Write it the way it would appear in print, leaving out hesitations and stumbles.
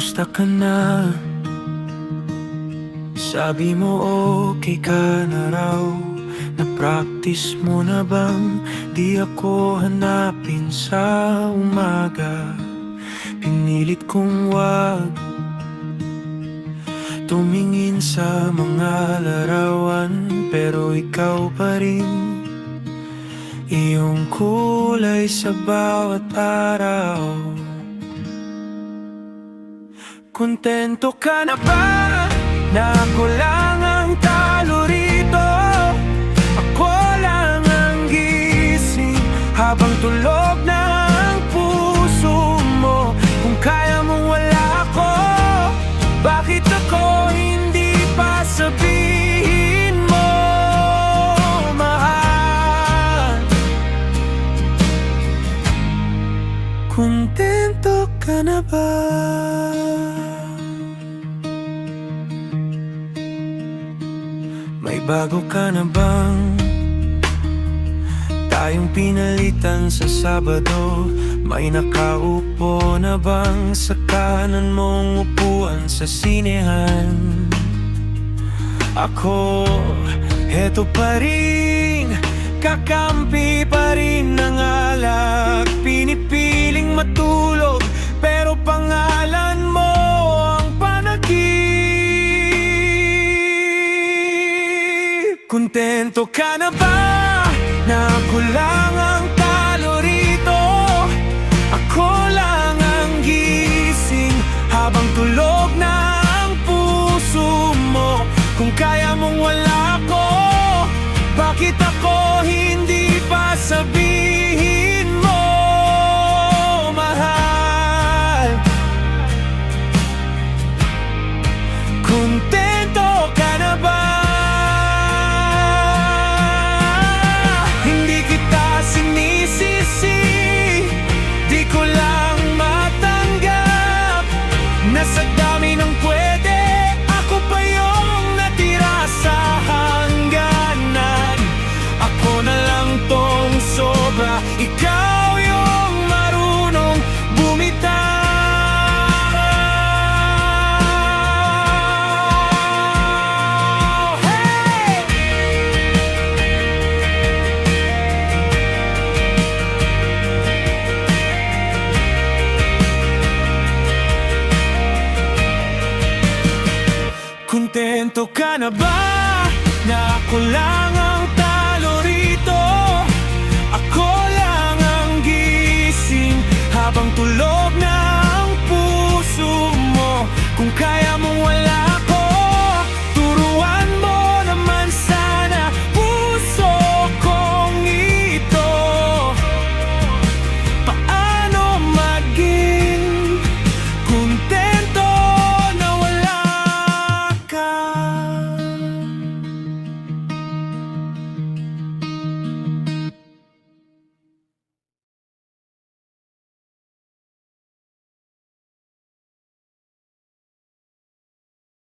Kumusta ka na? Sabi mo okay ka na raw. Na-practice mo na bang di ako hanapin sa umaga? Pinilit kong wag tumingin sa mga larawan, pero ikaw pa rin iyong kulay sa bawat araw. Kontento ka na ba na ako lang ang talo rito? Ako lang ang gising habang tulog na ang puso mo. Kung kaya mong wala ako, bakit ako hindi pa sabihin mo, mahal? Kontento ka na ba? May bago ka na bang tayong pinalitan sa Sabado? May nakaupo na bang sa kanan mong upuan sa sinehan? Ako, heto pa rin, kakampi pa rin ng alak. Pinipiling matulog, pero pangalan mo ang panaginip. Kontento ka na ba na ako lang ang talo rito? Ako lang ang gising habang tulog na ang puso mo. Kung kaya mong wala ako, bakit ako hindi pa sabihin mo, mahal? Kontento ka na ba? Sa dami ng pwede, ako pa yung natira sa hangganan. Ako na lang tong sobra, ikaw yung marunong bumitaw. Hey! Kontento ka na ba na ako lang